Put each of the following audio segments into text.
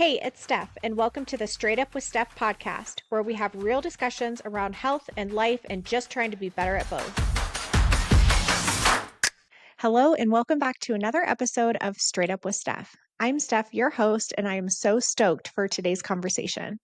Hey, it's Steph, and welcome to the Straight Up with Steph podcast, where we have real discussions around health and life and just trying to be better at both. Hello, and welcome back to another episode of Straight Up with Steph. I'm Steph, your host, and I am so stoked for today's conversation.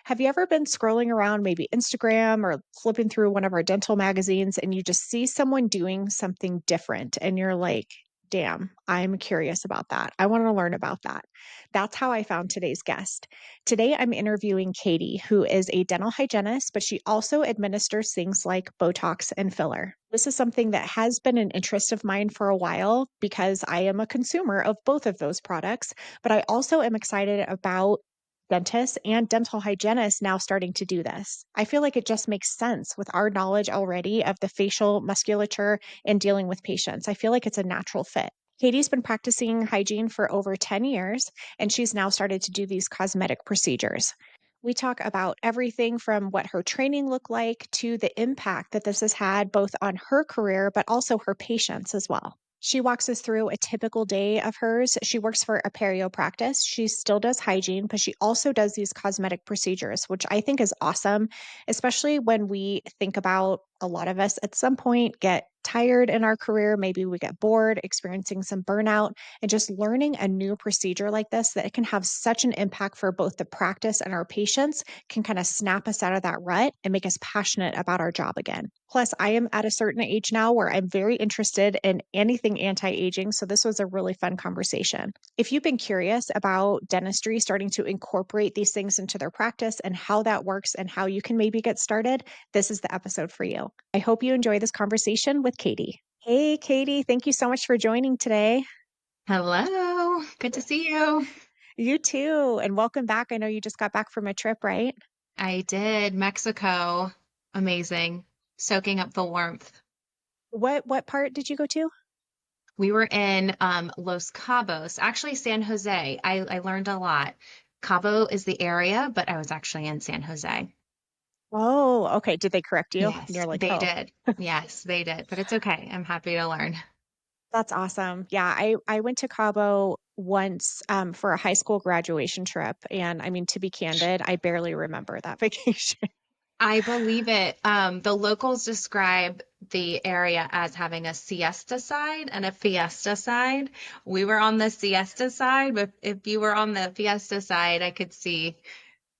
Have you ever been scrolling around maybe Instagram or flipping through one of our dental magazines and you just see someone doing something different and you're like, damn, I'm curious about that. I want to learn about that. That's how I found today's guest. Today, I'm interviewing Katie, who is a dental hygienist, but she also administers things like Botox and filler. This is something that has been an interest of mine for a while because I am a consumer of both of those products, but I also am excited about dentists and dental hygienists now starting to do this. I feel like it just makes sense with our knowledge already of the facial musculature and dealing with patients. I feel like it's a natural fit. Katie's been practicing hygiene for over 10 years, and she's now started to do these cosmetic procedures. We talk about everything from what her training looked like to the impact that this has had both on her career, but also her patients as well. She walks us through a typical day of hers. She works for a perio practice. She still does hygiene, but she also does these cosmetic procedures, which I think is awesome, especially when we think about a lot of us at some point get tired in our career. Maybe we get bored, experiencing some burnout, and just learning a new procedure like this that it can have such an impact for both the practice and our patients can kind of snap us out of that rut and make us passionate about our job again. Plus, I am at a certain age now where I'm very interested in anything anti-aging. So this was a really fun conversation. If you've been curious about dentistry starting to incorporate these things into their practice and how that works and how you can maybe get started, this is the episode for you. I hope you enjoy this conversation with Katie. Hey, Katie, thank you so much for joining today. Hello, good to see you. You too. And welcome back. I know you just got back from a trip, right? I did Mexico. Amazing. Soaking up the warmth. What part did you go to? We were in Los Cabos, actually San Jose. I learned a lot. Cabo is the area, but I was actually in San Jose. Oh, okay. Did they correct you? And Yes, you're like, they oh, did. Yes, they did. But it's okay. I'm happy to learn. that's awesome. Yeah, I went to Cabo once for a high school graduation trip. And I mean, to be candid, I barely remember that vacation. I believe it. The locals describe the area as having a siesta side and a fiesta side. We were on the siesta side, but if you were on the fiesta side, I could see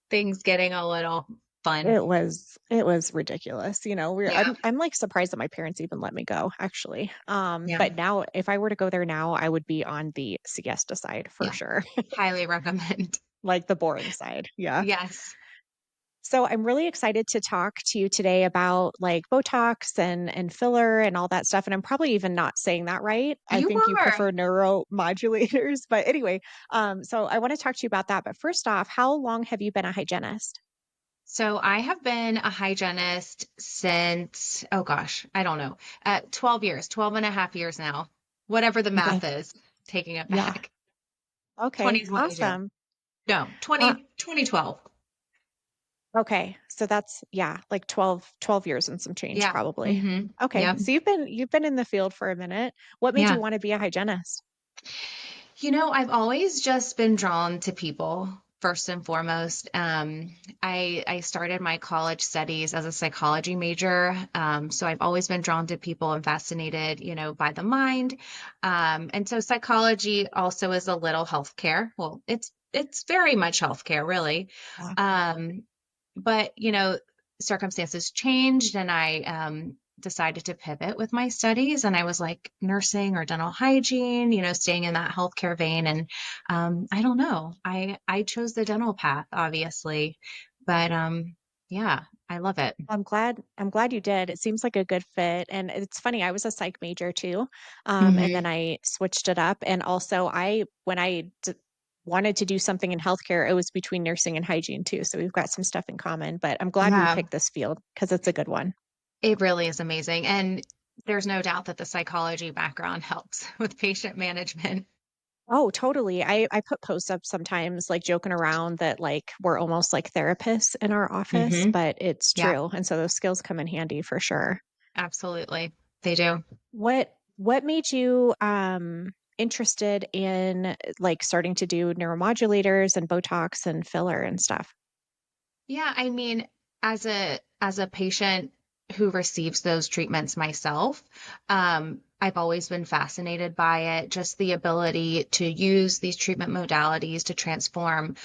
things getting a little fun. It was ridiculous. Yeah. I'm like surprised that my parents even let me go, actually. Yeah. But now if I were to go there now, I would be on the siesta side for Yeah. sure. Highly recommend. Like the boring side. Yeah. Yes. So I'm really excited to talk to you today about like Botox and filler and all that stuff. And I'm probably even not saying that right. I You think you are. prefer neuromodulators, but anyway, so I want to talk to you about that. But first off, how long have you been a hygienist? So I have been a hygienist since, oh gosh, I don't know, 12 years, 12 and a half years now, whatever the Okay. math is, taking it Yeah. back. Okay. 2022. Awesome. No, Uh, 2012. okay. So that's yeah, like 12 years and some change Yeah. probably. Mm-hmm. Okay. Yep. So you've been in the field for a minute. What made you Yeah. want to be a hygienist? I've always just been drawn to people first and foremost. I started my college studies as a psychology major. So I've always been drawn to people and fascinated, by the mind. And so psychology also is a little healthcare. Well, it's very much healthcare, really. Yeah. Um, but circumstances changed and I decided to pivot with my studies and I was like nursing or dental hygiene, staying in that healthcare vein. And I don't know. I chose the dental path, obviously. But yeah, I love it. I'm glad you did. It seems like a good fit. And it's funny, I was a psych major too. And then Hmm. I switched it up. And also when wanted to do something in healthcare, it was between nursing and hygiene too. So we've got some stuff in common, but I'm glad we Yeah, picked this field because it's a good one. it really is amazing. And there's no doubt that the psychology background helps with patient management. Oh, totally. I put posts up sometimes like joking around that like we're almost like therapists in our office, Hmm. but it's Yeah, true. And so those skills come in handy for sure. absolutely. They do. What made you interested in like starting to do neuromodulators and Botox and filler and stuff? Yeah, I mean, as a patient who receives those treatments myself, I've always been fascinated by it, just the ability to use these treatment modalities to transform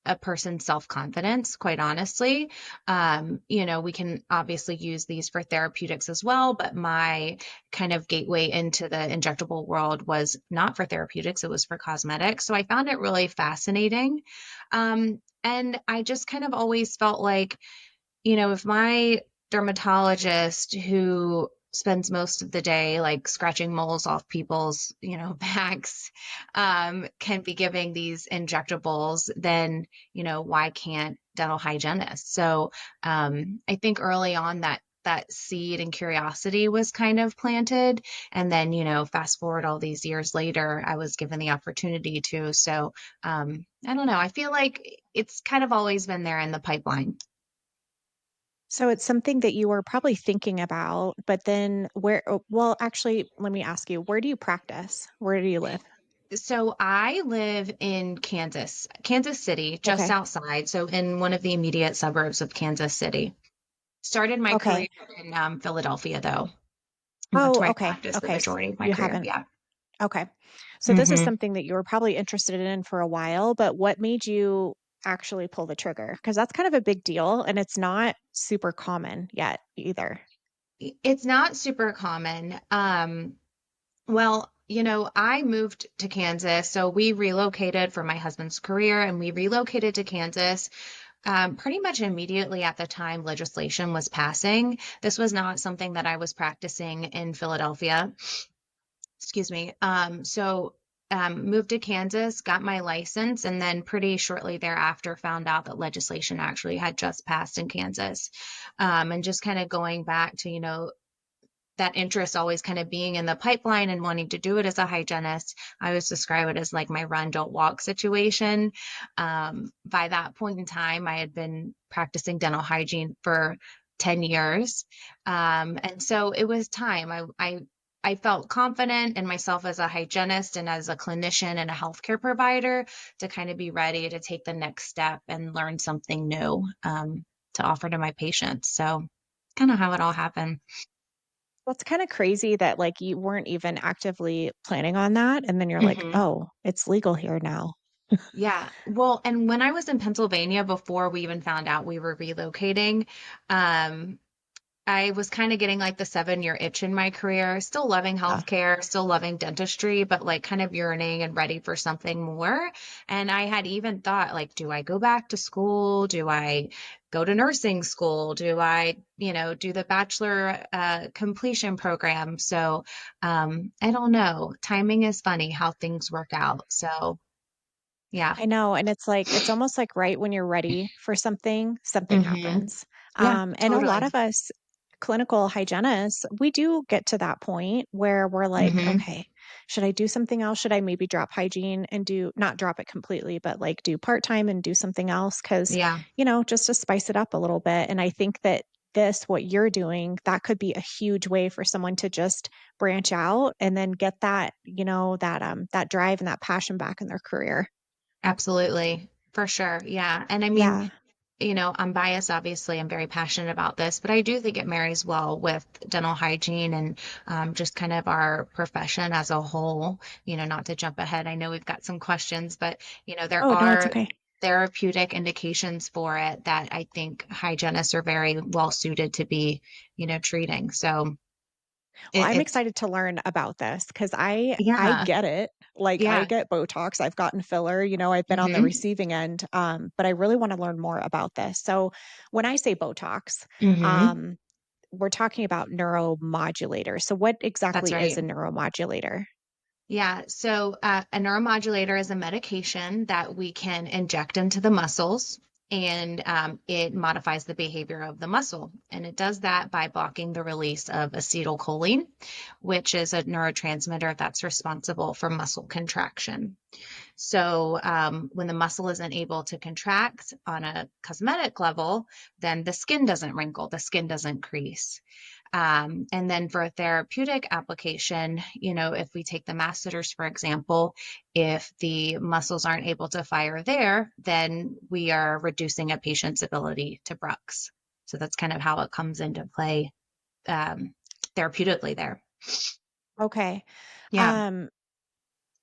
a person's self-confidence, quite honestly. We can obviously use these for therapeutics as well, but my kind of gateway into the injectable world was not for therapeutics, it was for cosmetics. So I found it really fascinating. And I just kind of always felt like, if my dermatologist who spends most of the day like scratching moles off people's, backs, can be giving these injectables, then, why can't dental hygienists? So I think early on that seed and curiosity was kind of planted. And then, fast forward all these years later, I was given the opportunity to. So I don't know. I feel like it's kind of always been there in the pipeline. So it's something that you were probably thinking about, but then well, actually, let me ask you, where do you practice? Where do you live? So I live in Kansas City, just Okay. outside. So in one of the immediate suburbs of Kansas City. Started my career Okay. in Philadelphia, though. And that's Oh, where I okay. practiced the Okay. majority of my You career. haven't. Yeah. Okay. So this is hmm something that you were probably interested in for a while, but what made you actually pull the trigger? Because that's kind of a big deal and it's not super common yet either. It's not super common. Well, I moved to Kansas, so we relocated for my husband's career, and we relocated to Kansas pretty much immediately at the time legislation was passing. This was not something that I was practicing in Philadelphia. Excuse me. So moved to Kansas, got my license, and then pretty shortly thereafter found out that legislation actually had just passed in Kansas. And just kind of going back to, that interest always kind of being in the pipeline and wanting to do it as a hygienist. I always describe it as like my run, don't walk situation. By that point in time, I had been practicing dental hygiene for 10 years. And so it was time. I felt confident in myself as a hygienist and as a clinician and a healthcare provider to kind of be ready to take the next step and learn something new to offer to my patients. So, kind of how it all happened. Well, it's kind of crazy that like you weren't even actively planning on that. And then you're like, hmm oh, it's legal here now. Yeah. Well, and when I was in Pennsylvania before we even found out we were relocating, um, I was kind of getting like the 7-year itch in my career, still loving Yeah. healthcare, still loving dentistry, but like kind of yearning and ready for something more. And I had even thought, like, do I go back to school? Do I go to nursing school? Do I, do the bachelor completion program? So I don't know. Timing is funny how things work out. So yeah. I know, and it's like it's almost like right when you're ready for something, something hmm happens. Yeah, And a lot totally. of us clinical hygienists, we do get to that point where we're like, hmm okay, should I do something else? Should I maybe drop hygiene and do not drop it completely, but like do part-time and do something else? Because, Yeah, just to spice it up a little bit. And I think that what you're doing, that could be a huge way for someone to just branch out and then get that, that drive and that passion back in their career. absolutely. For sure. Yeah. And I mean, Yeah. I'm biased, obviously. I'm very passionate about this, but I do think it marries well with dental hygiene and just kind of our profession as a whole. Not to jump ahead, I know we've got some questions, but, there Oh, no, it's are okay. therapeutic indications for it that I think hygienists are very well suited to be, treating. So Well, I'm it's, excited to learn about this because I yeah, get it. Like I yeah. get Botox, I've gotten filler, I've been on the hmm receiving end. But I really want to learn more about this. So when I say Botox, hmm um, we're talking about neuromodulators. So what That's exactly is right. a neuromodulator? Yeah, so a neuromodulator is a medication that we can inject into the muscles, and it modifies the behavior of the muscle. And it does that by blocking the release of acetylcholine, which is a neurotransmitter that's responsible for muscle contraction. So when the muscle isn't able to contract on a cosmetic level, then the skin doesn't wrinkle, the skin doesn't crease. And then for a therapeutic application, if we take the masseters, for example, if the muscles aren't able to fire there, then we are reducing a patient's ability to brux. So that's kind of how it comes into play therapeutically there. Okay. Yeah. Um,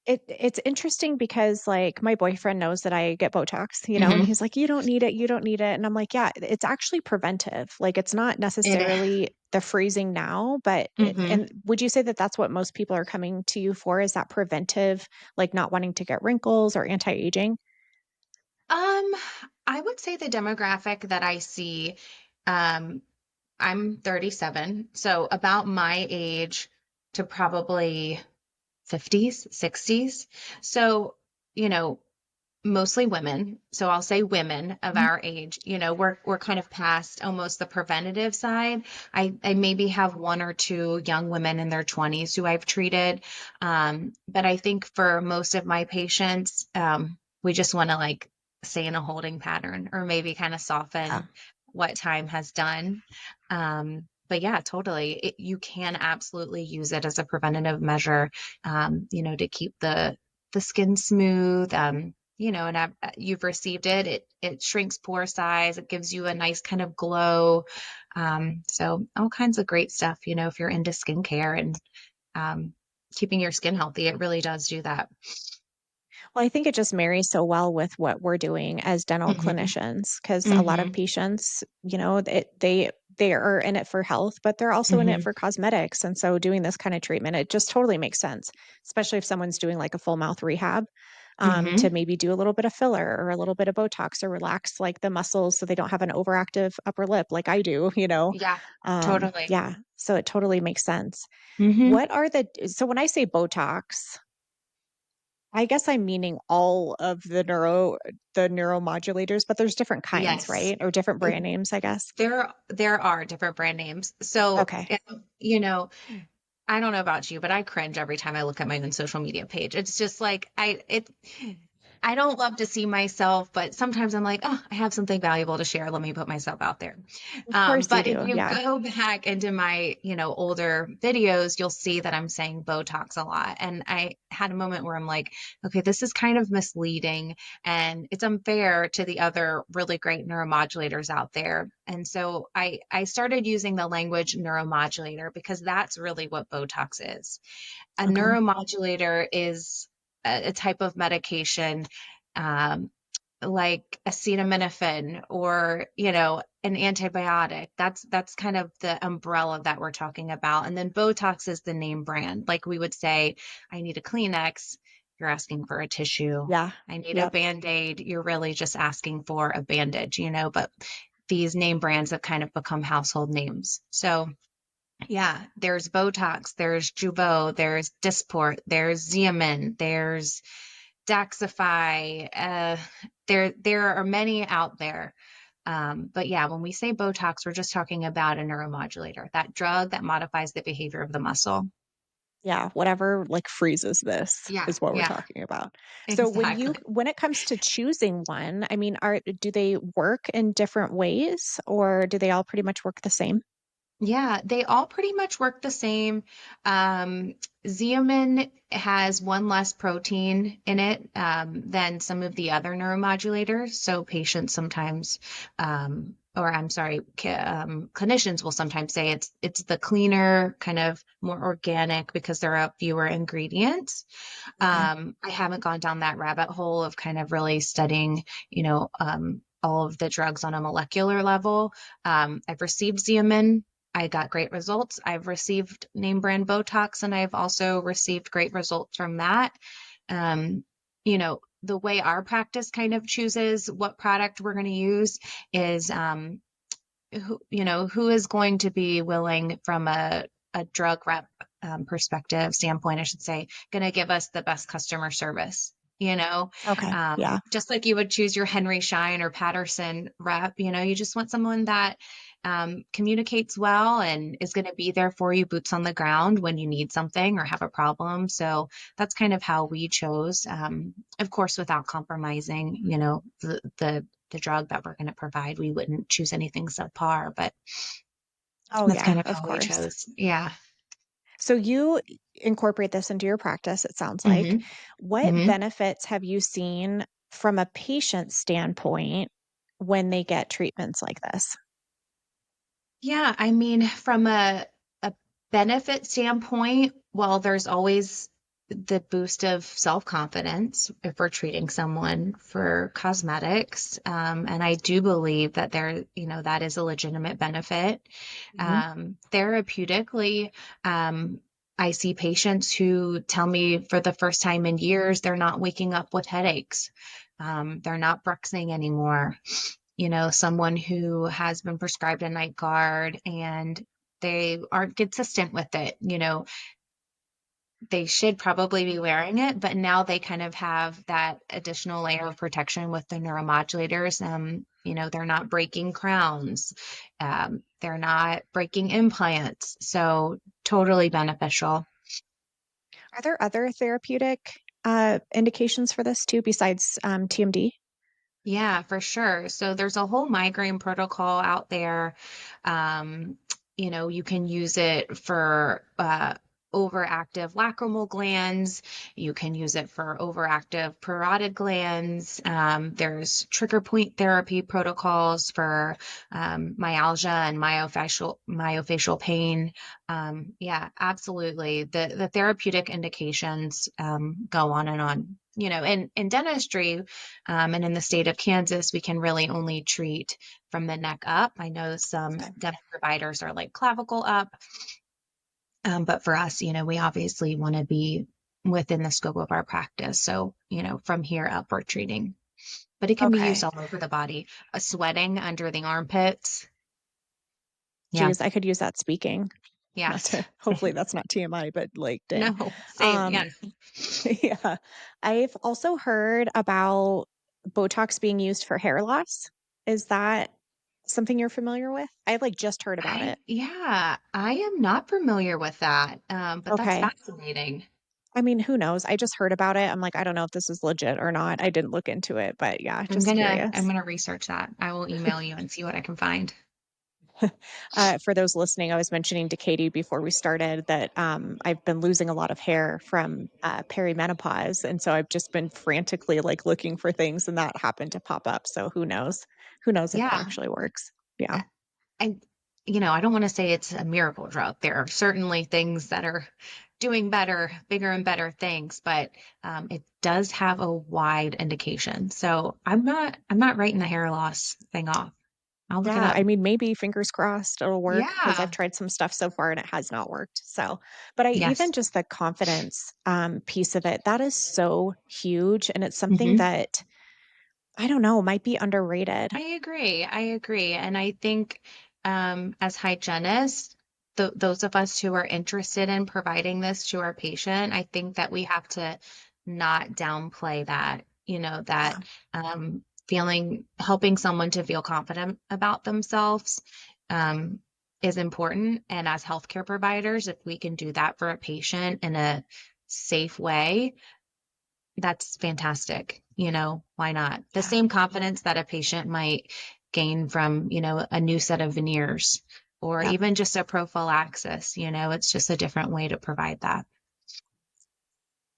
it's interesting because, like, my boyfriend knows that I get Botox, and Hmm. he's like, "You don't need it, you don't need it." And I'm like, "Yeah, it's actually preventive. Like, it's not It. necessarily the freezing now, but Hmm. and would you say that that's what most people are coming to you for, is that preventive, like not wanting to get wrinkles or anti-aging?" Um, I would say the demographic that I see, um, I'm 37, so about my age to probably 50s, 60s. So, you know, mostly women. So I'll say women of Mhm. our age, we're kind of past almost the preventative side. I maybe have one or two young women in their 20s who I've treated. But I think for most of my patients, we just want to like stay in a holding pattern or maybe kind of Yeah. soften what time has done. But yeah, totally. You can absolutely use it as a preventative measure, to keep the skin smooth. And you've received it. It shrinks pore size. It gives you a nice kind of glow. So all kinds of great stuff. If you're into skincare and um, keeping your skin healthy, it really does do that. Well, I think it just marries so well with what we're doing as dental Hmm. clinicians, because a lot of Hmm. patients, they are in it for health, but they're also in it Hmm. for cosmetics. And so doing this kind of treatment, it just totally makes sense, especially if someone's doing like a full mouth rehab, to Hmm. maybe do a little bit of filler or a little bit of Botox or relax like the muscles so they don't have an overactive upper lip like I do. Yeah, totally. Yeah. So it totally makes sense. Hmm. So when I say Botox, I guess I'm meaning all of the neuromodulators, but there's different kinds, Yes. right? Or different Uh, brand names, I guess. there are different brand names. So, Okay. you know, I don't know about you, but I cringe every time I look at my own social media page. It's just like I don't love to see myself, but sometimes I'm like, oh, I have something valuable to share. Let me put myself out there. Of course you But if do. you Yeah. go back into my, older videos, you'll see that I'm saying Botox a lot. And I had a moment where I'm like, okay, this is kind of misleading and it's unfair to the other really great neuromodulators out there. And so I started using the language neuromodulator because that's really what Botox is. A Okay. neuromodulator is a type of medication, um, like acetaminophen or an antibiotic. That's kind of the umbrella that we're talking about. And then Botox is the name brand. Like we would say, I need a Kleenex, you're asking for a tissue. Yeah. I need a Yep. Band-Aid, you're really just asking for a bandage. But these name brands have kind of become household names. So yeah, there's Botox, there's Jeuveau, there's Dysport, there's Xeomin, there's Daxify. There are many out there. But yeah, when we say Botox, we're just talking about a neuromodulator, that drug that modifies the behavior of the muscle. Yeah. Whatever like freezes this Yeah, is what we're yeah, talking about. So exactly. when it comes to choosing one, I mean, do they work in different ways or do they all pretty much work the same? Yeah, they all pretty much work the same. Um, Xeomin has one less protein in it than some of the other neuromodulators. So patients sometimes, or I'm sorry, clinicians will sometimes say it's the cleaner, kind of more organic because there are fewer ingredients. Okay. I haven't gone down that rabbit hole of kind of really studying, all of the drugs on a molecular level. I've received Xeomin. I got great results. I've received name brand Botox and I've also received great results from that. The way our practice kind of chooses what product we're going to use is who is going to be willing from a drug rep perspective standpoint, I should say, going to give us the best customer service. Okay. Yeah. Just like you would choose your Henry Schein or Patterson rep, you just want someone that communicates well and is going to be there for you, boots on the ground when you need something or have a problem. So that's kind of how we chose, of course, without compromising, the drug that we're going to provide. We wouldn't choose anything subpar, but Oh, That's yeah, kind of of how we course. chose. Yeah. So you incorporate this into your practice, it sounds like. hmm What hmm benefits have you seen from a patient standpoint when they get treatments like this? Yeah, I mean, from a benefit standpoint, well, there's always the boost of self-confidence if we're treating someone for cosmetics. And I do believe that that is a legitimate benefit. Mhm. Therapeutically, I see patients who tell me for the first time in years they're not waking up with headaches. They're not bruxing anymore. Someone who has been prescribed a night guard and they aren't consistent with it. They should probably be wearing it, but now they kind of have that additional layer of protection with the neuromodulators. They're not breaking crowns, they're not breaking implants. So totally beneficial. Are there other therapeutic indications for this too besides TMD? Yeah, for sure. So there's a whole migraine protocol out there. Um, you can use it for overactive lacrimal glands. You can use it for overactive parotid glands. There's trigger point therapy protocols for myalgia and myofascial pain. Yeah, absolutely. The therapeutic indications go on and on. In dentistry, and in the state of Kansas, we can really only treat from the neck up. I know some Okay. dental providers are like clavicle up, but for us, we obviously want to be within the scope of our practice. So, from here up, we're treating, but it can be used Okay. all over the body. A sweating under the armpits. Yeah. Geez, I could use that speaking. Not Yes. to hopefully that's not TMI, but like dang. No, same. Um Yes. yeah. I've also heard about Botox being used for hair loss. Is that something you're familiar with? I like just heard about it. Yeah, I am not familiar with that. But that's Okay. fascinating. I mean, who knows? I just heard about it. I'm like, I don't know if this is legit or not. I didn't look into it, but yeah, I'm just gonna curious. I'm gonna research that. I will email you and see what I can find. For those listening, I was mentioning to Katie before we started that I've been losing a lot of hair from perimenopause, and so I've just been frantically like looking for things, and that happened to pop up. So who knows? Who knows if it Yeah. actually works? Yeah, I I don't want to say it's a miracle drug. There are certainly things that are doing better, bigger and better things, but it does have a wide indication. So I'm not writing the hair loss thing off. I'll look it yeah. up. I mean, maybe fingers crossed it'll work because I've Yeah. tried some stuff so far and it has not worked. So, but I even Yes. just the confidence piece of it that is so huge, and it's something hmm that I don't know might be underrated. I agree. I agree. And I think as hygienists, those of us who are interested in providing this to our patient, I think that we have to not downplay that, that Yeah, helping someone to feel confident about themselves um, is important. And as healthcare providers, if we can do that for a patient in a safe way, that's fantastic. Why not? The yeah, same confidence that a patient might gain from, a new set of veneers or yeah. even just a prophylaxis, it's just a different way to provide that.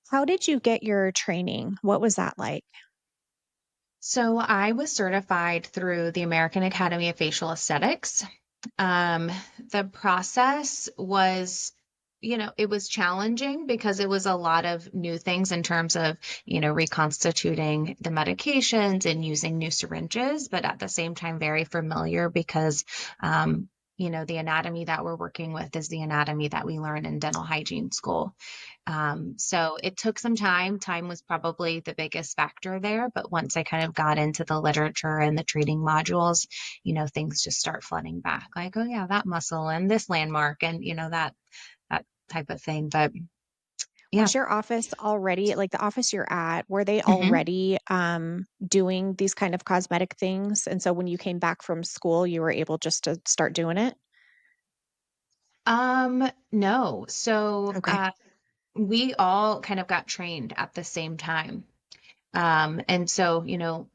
How did you get your training? What was that like? So I was certified through the American Academy of Facial Aesthetics. Um, the process was, it was challenging because it was a lot of new things in terms of, reconstituting the medications and using new syringes, but at the same time, very familiar because, the anatomy that we're working with is the anatomy that we learn in dental hygiene school. So it took some time. Time was probably the biggest factor there, but once I kind of got into the literature and the training modules, things just start flooding back. Like, oh yeah, that muscle and this landmark and that type of thing. But yeah. Was your office already like the office you're at, were they hmm already doing these kind of cosmetic things? And so when you came back from school, you were able just to start doing it? No. So Okay. we all kind of got trained at the same time. And so,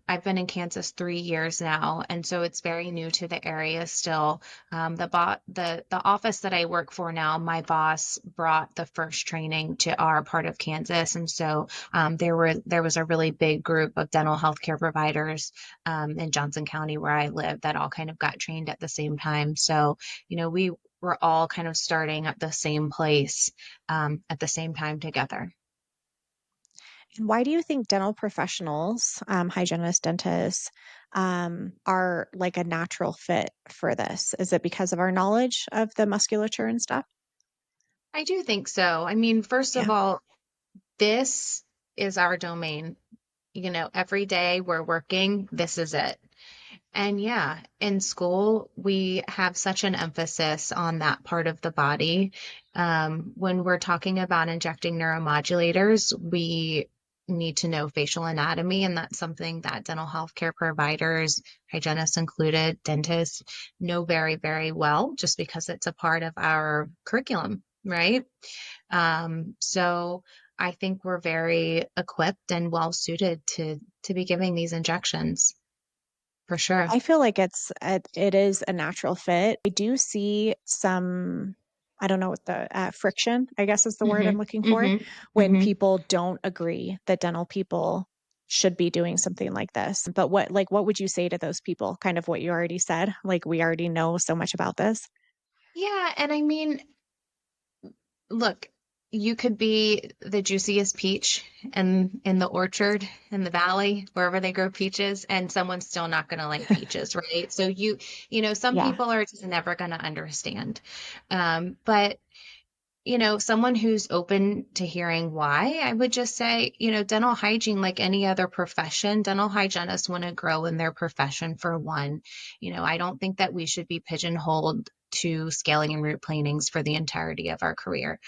I've been in Kansas 3 years now, and so it's very new to the area still. The office that I work for now, my boss brought the first training to our part of Kansas, and so there was a really big group of dental healthcare providers in Johnson County where I live that all kind of got trained at the same time. So, we were all kind of starting at the same place at the same time together. And why do you think dental professionals, hygienists, dentists, are like a natural fit for this? Is it because of our knowledge of the musculature and stuff? I do think so. I mean, first of Yeah. all, this is our domain. Every day we're working, this is it. And yeah, in school, we have such an emphasis on that part of the body. When we're talking about injecting neuromodulators, we need to know facial anatomy, and that's something that dental healthcare providers, hygienists included, dentists, know very, very well, just because it's a part of our curriculum, right? So I think we're very equipped and well suited to be giving these injections for sure. I feel like it is a natural fit. I do see some, I don't know what the friction, I guess is the word I'm Mhm, looking for, mhm, when mhm. people don't agree that dental people should be doing something like this. But what would you say to those people? Kind of what you already said. Like we already know so much about this. Yeah, and I mean, look, you could be the juiciest peach in the orchard in the valley, wherever they grow peaches, and someone's still not going to like peaches, right? So some Yeah. people are just never going to understand. But someone who's open to hearing why, I would just say, dental hygiene, like any other profession, dental hygienists want to grow in their profession for one. I don't think that we should be pigeonholed to scaling and root planings for the entirety of our career.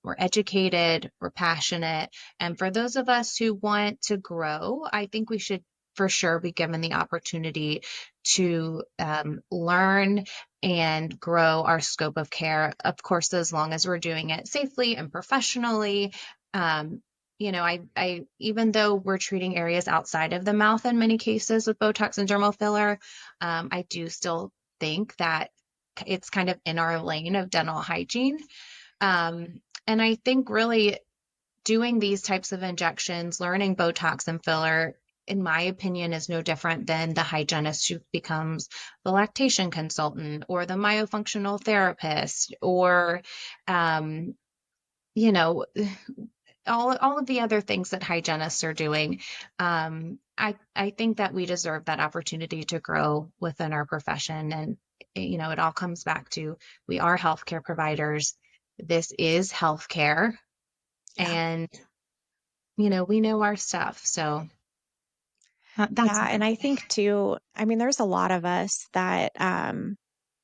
We're educated, we're passionate, and for those of us who want to grow, I think we should for sure be given the opportunity to learn and grow our scope of care. Of course, as long as we're doing it safely and professionally. Um, I even though we're treating areas outside of the mouth in many cases with Botox and dermal filler, I do still think that it's kind of in our lane of dental hygiene. And I think really doing these types of injections, learning Botox and filler, in my opinion, is no different than the hygienist who becomes the lactation consultant or the myofunctional therapist or, um, you know, all of the other things that hygienists are doing. I think that we deserve that opportunity to grow within our profession. And, it all comes back to we are healthcare providers. This is healthcare. Yeah. And we know our stuff. So that's Yeah. my And I think too, I mean, there's a lot of us that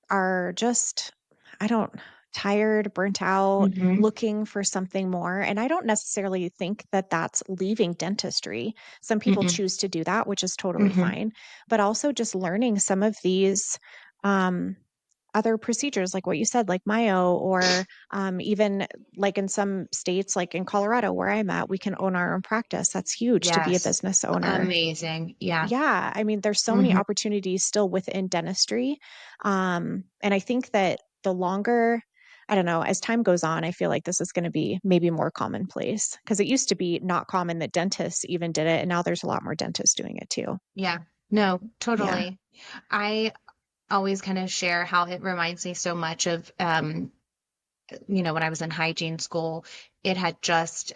are just, I don't, tired, burnt out, hmm looking for something more. And I don't necessarily think that that's leaving dentistry. Some people Mm-mm. choose to do that, which is totally hmm fine. But also just learning some of these um, other procedures, like what you said, like Myo, or even like in some states, like in Colorado, where I'm at, we can own our own practice. That's huge to be a Yes. business owner. Amazing. Yeah. Yeah, I mean, there's so many hmm opportunities still within dentistry. And I think that the longer, I don't know, as time goes on, I feel like this is going to be maybe more commonplace because it used to be not common that dentists even did it. And now there's a lot more dentists doing it too. Yeah. No, Yeah. totally. I always kind of share how it reminds me so much of, when I was in hygiene school, it had just,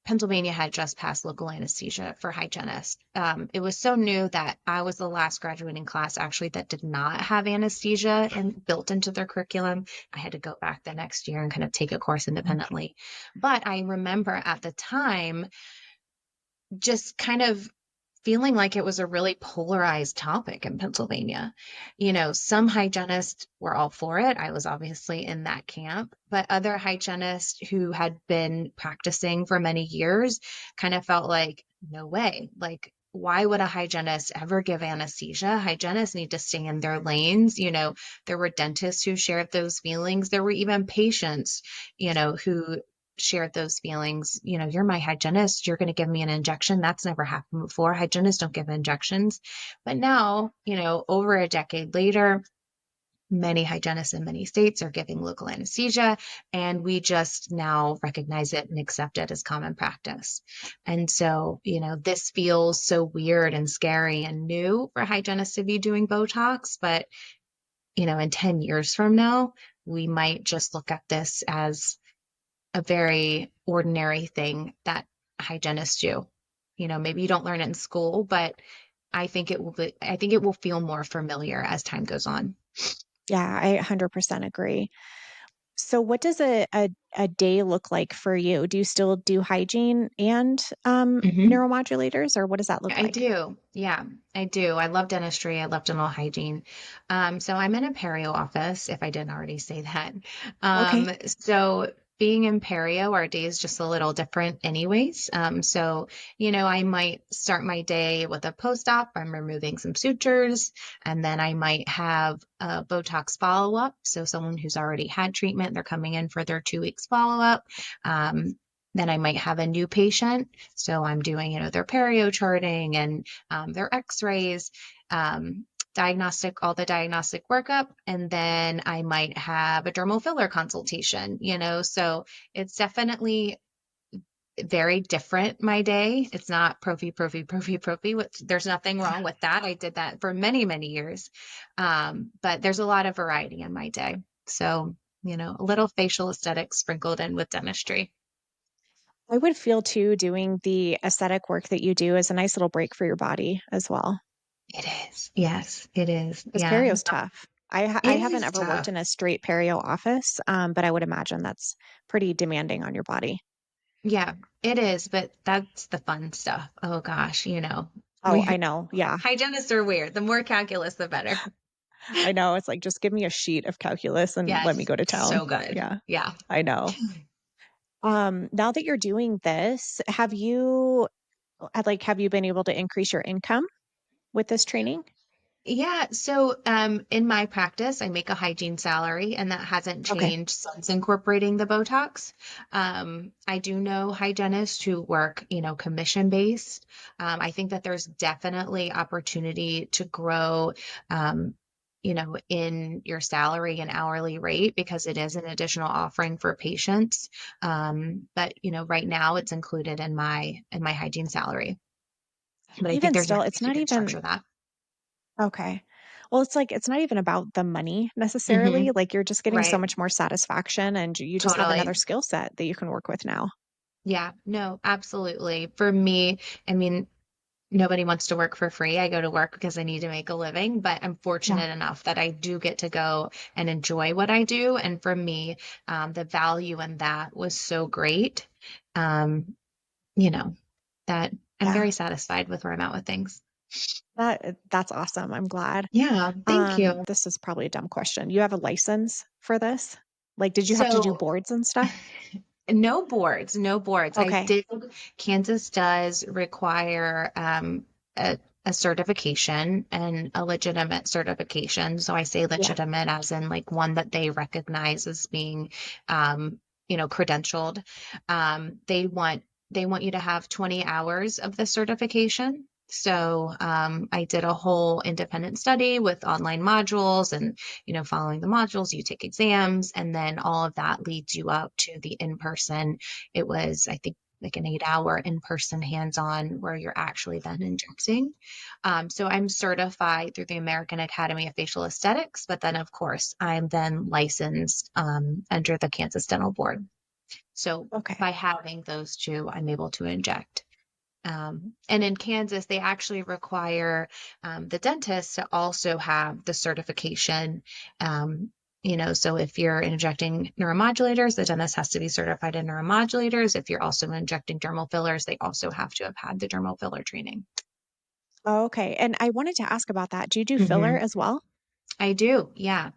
Pennsylvania had just passed local anesthesia for hygienists. It was so new that I was the last graduating class actually that did not have anesthesia and built into their curriculum. I had to go back the next year and kind of take a course independently. But I remember at the time just kind of feeling like it was a really polarized topic in Pennsylvania. Some hygienists were all for it. I was obviously in that camp, but other hygienists who had been practicing for many years kind of felt like, no way. Like, why would a hygienist ever give anesthesia? Hygienists need to stay in their lanes. There were dentists who shared those feelings. There were even patients, who shared those feelings. You're my hygienist. You're going to give me an injection. That's never happened before. Hygienists don't give injections. But now, over a decade later, many hygienists in many states are giving local anesthesia, and we just now recognize it and accept it as common practice. And so, this feels so weird and scary and new for hygienists to be doing Botox, but in 10 years from now, we might just look at this as a very ordinary thing that hygienists do. Maybe you don't learn it in school, but I think it will feel more familiar as time goes on. Yeah, I 100% agree. So what does a day look like for you? Do you still do hygiene and, Mhm. neuromodulators, or what does that look I like? do. Yeah, I do. I love dentistry. I love dental hygiene. So I'm in a perio office, if I didn't already say that. Okay. So being in perio, our day is just a little different anyways. So, I might start my day with a post-op. I'm removing some sutures, and then I might have a Botox follow-up. So someone who's already had treatment, they're coming in for their 2 weeks follow-up. Um, then I might have a new patient. So I'm doing, their perio charting and their x-rays, um, all the diagnostic workup. And then I might have a dermal filler consultation, so it's definitely very different my day. It's not prophy, which there's nothing wrong with that. I did that for many, many years. But there's a lot of variety in my day. So, a little facial aesthetics sprinkled in with dentistry. I would feel too doing the aesthetic work that you do is a nice little break for your body as well. It is. Yes, it is. 'Cause Yeah. perio's tough. I It haven't is ever worked tough. in a straight perio office, but I would imagine that's pretty demanding on your body. Yeah, it is, but that's the fun stuff. Oh gosh, Oh, we I know. Yeah. hygienists are weird. The more calculus, the better. I know. It's like, just give me a sheet of calculus and let me Yes, go to town. so good. Yeah, Yeah. I know. Now that you're doing this, have you been able to increase your income with this training? Yeah, so in my practice, I make a hygiene salary, and that hasn't Okay. changed since incorporating the Botox. I do know hygienists who work, commission based. I think that there's definitely opportunity to grow, um, in your salary and hourly rate because it is an additional offering for patients. But right now it's included in my hygiene salary. But I think Even there's still, ways it's you not can even structure that. okay. Well, it's like it's not even about the money necessarily. Hmm. Like, you're just getting so Right. much more satisfaction, and you just have another Totally. skill set that you can work with now. Yeah, no, absolutely. For me, I mean, nobody wants to work for free. I go to work because I need to make a living, but I'm Yeah. fortunate enough that I do get to go and enjoy what I do. And for me, the value in that was so great, um, you know, that I'm Yeah. very satisfied with where I'm at with things. That's awesome. I'm glad. Yeah, thank you. This is probably a dumb question. You have a license for this? Like, did you have to do So boards and stuff? no boards, no boards. I Okay. did. Kansas does require a certification and a legitimate certification. So I say Yeah. legitimate as in like one that they recognize as being, credentialed. They want you to have 20 hours of the certification. So I did a whole independent study with online modules and following the modules, you take exams, and then all of that leads you up to the in-person. It was, I think, like an 8-hour in-person hands-on where you're actually then injecting. So I'm certified through the American Academy of Facial Aesthetics, but then of course I'm then licensed under the Kansas Dental Board. So Okay. by having those two, I'm able to inject. And in Kansas, they actually require the dentist to also have the certification. So if you're injecting neuromodulators, the dentist has to be certified in neuromodulators. If you're also injecting dermal fillers, they also have to have had the dermal filler training. Oh, okay. And I wanted to ask about that. Do you do filler Hmm. as well? I do. Yeah,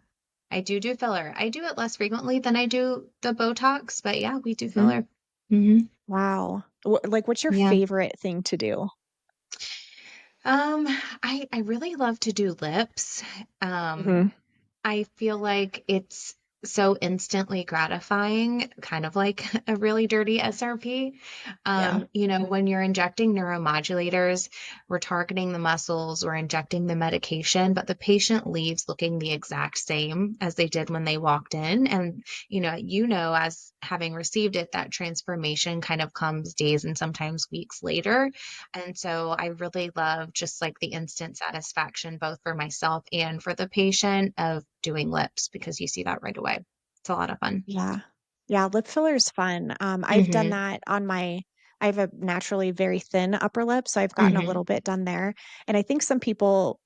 I do filler. I do it less frequently than I do the Botox, but yeah, we do Mhm. filler. Hmm. Wow. Like, what's your Yeah. favorite thing to do? Um, I really love to do lips. Um, Mhm. I feel like it's so instantly gratifying, kind of like a really dirty SRP. Yeah. When you're injecting neuromodulators, we're targeting the muscles, we're injecting the medication, but the patient leaves looking the exact same as they did when they walked in. And, as having received it, that transformation kind of comes days and sometimes weeks later. And so I really love just like the instant satisfaction, both for myself and for the patient, of doing lips because you see that right away. It's a lot of fun. Yeah. Yeah, lip filler is fun. I've done Hmm. that on I have a naturally very thin upper lip, so I've gotten a Hmm. little bit done there. And I think some people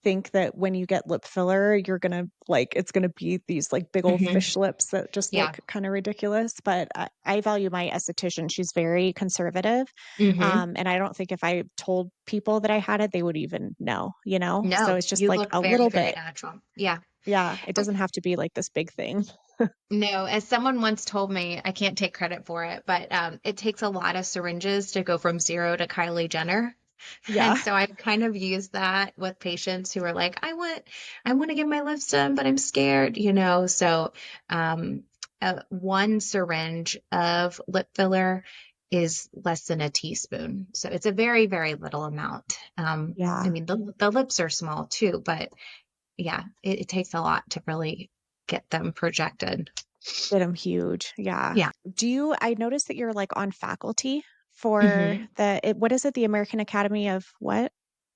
think that when you get lip filler, you're gonna it's gonna be these like big old Hmm. fish lips that just Yeah. look kind of ridiculous. But I value my esthetician. She's very conservative. Hmm. And I don't think if I told people that I had it, they would even know? So No, it's just you like look a very, little very bit. natural. Yeah. Yeah, it doesn't have to be like this big thing. No, as someone once told me, I can't take credit for it, but it takes a lot of syringes to go from zero to Kylie Jenner. And Yeah. so I've kind of used that with patients who are like, I want to get my lips done, but I'm scared. So um, one syringe of lip filler is less than a teaspoon. So it's a very, very little amount. I Yeah. mean, the lips are small too, but yeah, it takes a lot to really get them projected. Get them huge. Yeah. Yeah. I noticed that you're like on faculty for Hmm. what is it? The American Academy of what?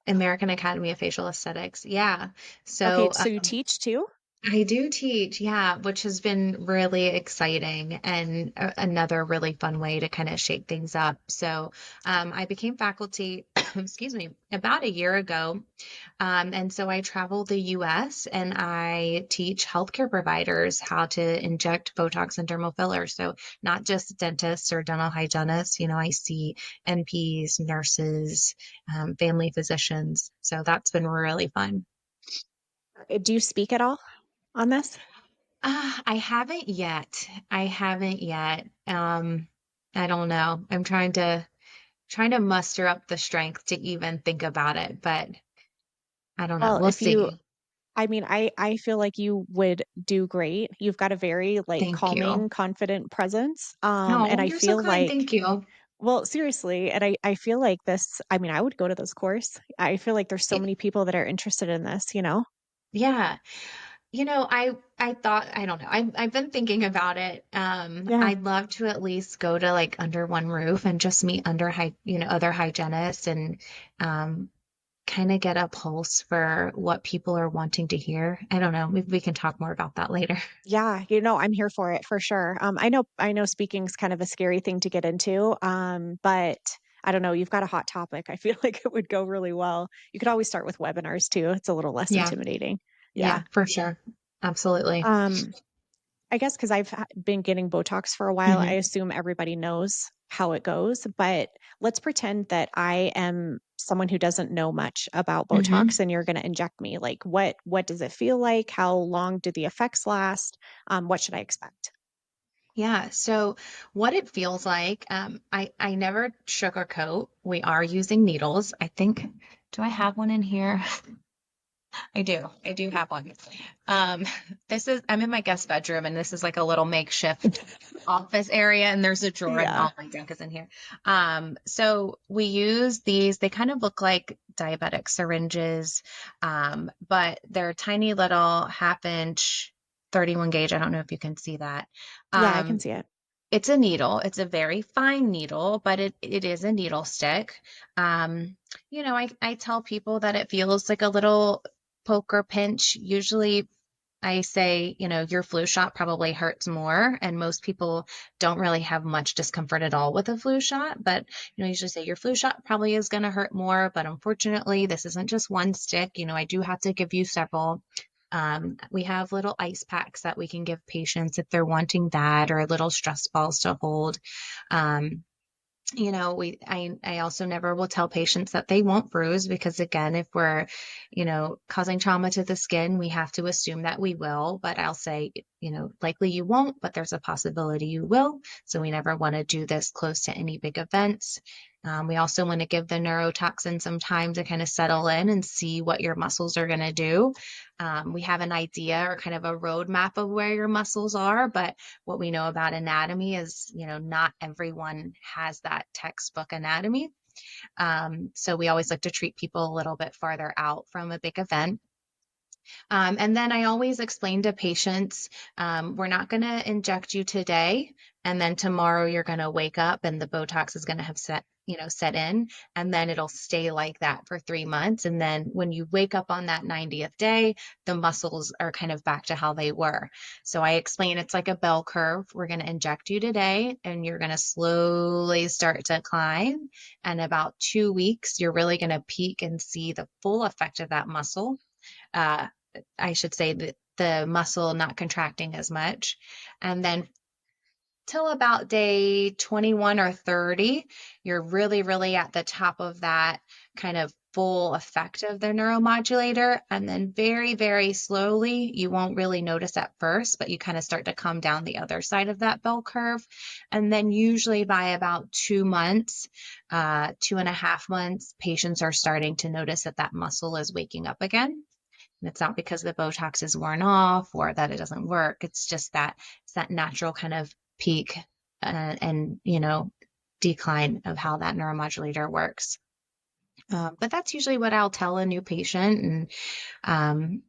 American Academy of Facial Aesthetics. Yeah. Okay, So so you teach too? I do teach, yeah, which has been really exciting and another really fun way to kind of shake things up. So I became faculty, excuse me, about a year ago. And so I travel the US and I teach healthcare providers how to inject Botox and dermal fillers. So not just dentists or dental hygienists, I see NPs, nurses, family physicians. So that's been really fun. Do you speak at all on this? I haven't yet. I haven't yet. I don't know. I'm trying to muster up the strength to even think about it, but I don't know. Well, We'll see. I mean, I feel like you would do great. You've got a very like Thank you. calming, confident presence. And Oh, I you're so feel kind. like, Thank you. well, seriously, and I feel like I mean, I would go to this course. I feel like there's so Y- many people that are interested in this? Yeah. I thought, I don't know. I've been thinking about it. Yeah. I'd love to at least go to like under one roof and just meet other hygienists and um kind of get a pulse for what people are wanting to hear. I don't know. Maybe we can talk more about that later. Yeah, I'm here for it for sure. I know speaking's kind of a scary thing to get into. But I don't know, you've got a hot topic. I feel like it would go really well. You could always start with webinars too. It's a little less Yeah. intimidating. Yeah. Yeah, for sure. Absolutely. Um, I guess because been getting Botox for a while, I Hmm. assume everybody knows how it goes. But let's pretend that I am someone who doesn't know much about Botox, Hmm. and you're going to inject me. Like, what does it feel like? How long do the effects last? What should I expect? Yeah. So what it feels like, I never sugarcoat. We are using needles. I think, do I have one in here? I do. I do have one. Um, I'm in my guest bedroom and this is like a little makeshift office area and there's a drawer and Yeah. all my junk is in here. So we use these, they kind of look like diabetic syringes, but they're tiny little half inch 31 gauge. I don't know if you can see that. Yeah, I can Um, see it. it's a needle. It's a very fine needle, but it is a needle stick. I tell people that it feels like a little poke or pinch. Usually I say, your flu shot probably hurts more, and most people don't really have much discomfort at all with a flu shot. But, I usually say your flu shot probably is going to hurt more. But unfortunately, this isn't just one stick. I do have to give you several. We have little ice packs that we can give patients if they're wanting that, or little stress balls to hold. Um, I also never will tell patients that they won't bruise because again, if we're, causing trauma to the skin, we have to assume that we will. But I'll say likely you won't, but there's a possibility you will. So we never want to do this close to any big events. We also want to give the neurotoxin some time to kind of settle in and see what your muscles are going to do. We have an idea or kind of a roadmap of where your muscles are, but what we know about anatomy is, not everyone has that textbook anatomy. So we always like to treat people a little bit farther out from a big event. And then I always explain to patients, we're not going to inject you today, and then tomorrow you're going to wake up and the Botox is going to have set in, and then it'll stay like that for 3 months. And then when you wake up on that 90th day, the muscles are kind of back to how they were. So I explain it's like a bell curve. We're going to inject you today, and you're going to slowly start to climb. And about 2 weeks, you're really going to peak and see the full effect of that muscle. Uh, I should say that the muscle not contracting as much. And then till about day 21 or 30, you're really, really at the top of that kind of full effect of the neuromodulator. And then very, very slowly, you won't really notice at first, but you kind of start to come down the other side of that bell curve. And then usually by about 2 months, 2.5 months, patients are starting to notice that that muscle is waking up again. And it's not because the Botox is worn off or that it doesn't work. It's just that it's that natural kind of peak and decline of how that neuromodulator works. But that's usually what I'll tell a new patient. And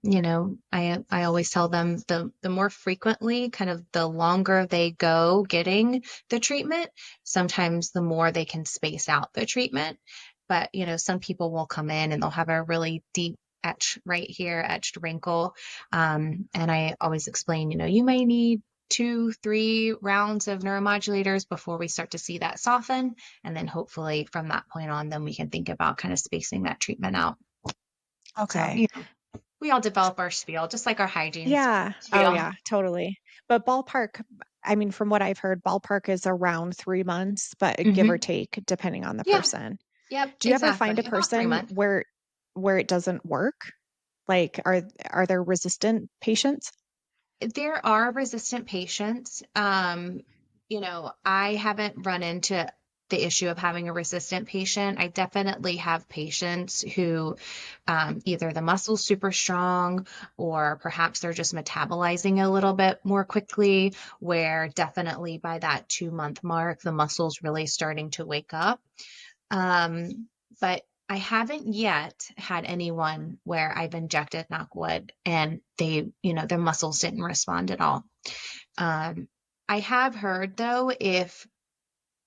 I always tell them the more frequently, kind of the longer they go getting the treatment, sometimes the more they can space out the treatment. But some people will come in and they'll have a really deep etch right here, etched wrinkle. And I always explain, you may need 2, 3 rounds of neuromodulators before we start to see that soften. And then hopefully from that point on, then we can think about kind of spacing that treatment out. So, Okay. we all develop our spiel, just like our hygiene Yeah. Oh, spiel. yeah, totally. But ballpark, I mean, from what I've heard, ballpark is around 3 months, but give or Hmm. take, depending on the Yeah. person. Yep. Do you ever find a Exactly. About three person months. where it doesn't work? Like, are there resistant patients? There are resistant patients. I haven't run into the issue of having a resistant patient. I definitely have patients who either the muscle's super strong or perhaps they're just metabolizing a little bit more quickly, where definitely by that 2 month mark, the muscle's really starting to wake up. But I haven't yet had anyone where I've injected knockwood and their muscles didn't respond at all. Um, I have heard though, if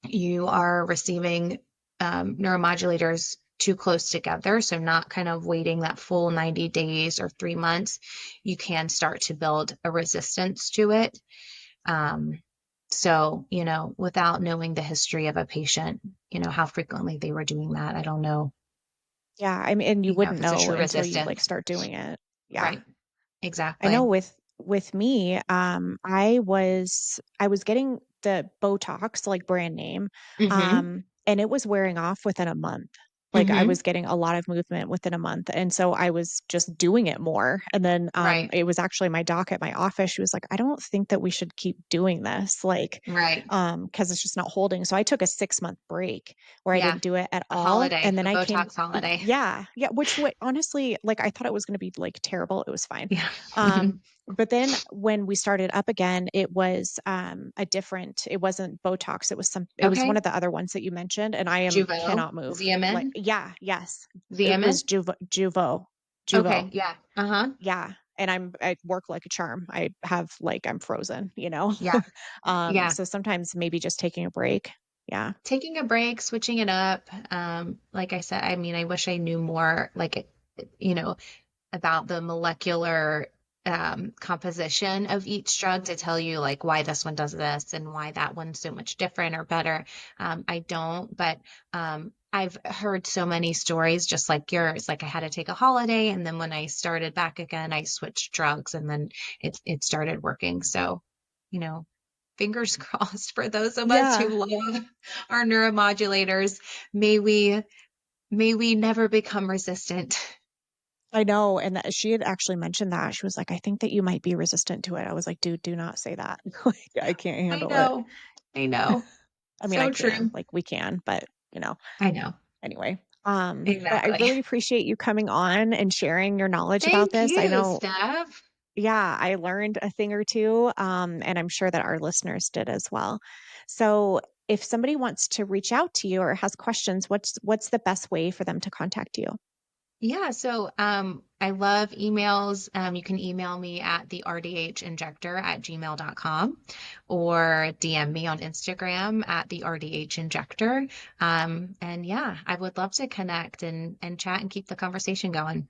you are receiving neuromodulators too close together, so not kind of waiting that full 90 days or 3 months, you can start to build a resistance to it. Um, so, without knowing the history of a patient, how frequently they were doing that, I don't know, Yeah, I mean, and you if wouldn't it's a know true until you like resistance. start doing it. Yeah. Right. I know Exactly. with me, I was getting the Botox, like brand name, Mm-hmm. and it was wearing off within a month. Like I Mm-hmm. was getting a lot of movement within a month. And so I was just doing it more. And then Right. it was actually my doc at my office. She was like, I don't think that we should keep doing this. Like, Right. because it's just not holding. So I took a 6 month break where I Yeah. didn't do it at A all. holiday, And then a I came, Botox holiday. yeah, yeah, which would honestly, like I thought it was gonna be like terrible. It was fine. Yeah. Um, but then when we started up again, it was it wasn't Botox, it was one Okay. of the other ones that you mentioned, and Juvo. cannot move. Like, Xeomin. yeah, yes. It was Xeomin. Juvo. Okay. Yeah. Uh-huh. Yeah. And I work like a charm. I'm frozen, you know? Yeah. Yeah. So sometimes maybe just taking a break. Yeah. Taking a break, switching it up. Like I said, I mean, I wish I knew more, like, you know, about the molecular composition of each drug to tell you like why this one does this and why that one's so much different or better. I don't, but I've heard so many stories just like yours. Like I had to take a holiday, and then when I started back again, I switched drugs, and then it started working. So, you know, fingers crossed for those of us who Yeah. love our neuromodulators. May we never become resistant. I know, and that she had actually mentioned that. She was like, "I think that you might be resistant to it." I was like, "Dude, do not say that. Like, I can't I handle it." know. I know. I mean, I So can, true. like, we can, but, you know, I know. anyway. But I Exactly. really appreciate you coming on and sharing your knowledge about Thank this. I you, know, Steph. yeah, I learned a thing or two, and I'm sure that our listeners did as well. So, if somebody wants to reach out to you or has questions, what's the best way for them to contact you? Yeah, so I love emails. You can email me at the rdhinjector@gmail.com or DM me on Instagram at the rdhinjector. And yeah, I would love to connect and chat and keep the conversation going.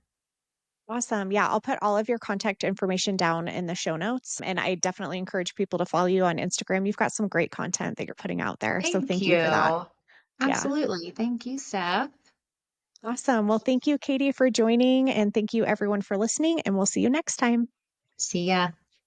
Awesome. Yeah, I'll put all of your contact information down in the show notes. And I definitely encourage people to follow you on Instagram. You've got some great content that you're putting out there. So Thank thank you for that. you. Yeah. Absolutely. Thank you, Steph. Awesome. Well, thank you, Katie, for joining. And thank you, everyone, for listening. And we'll see you next time. See ya.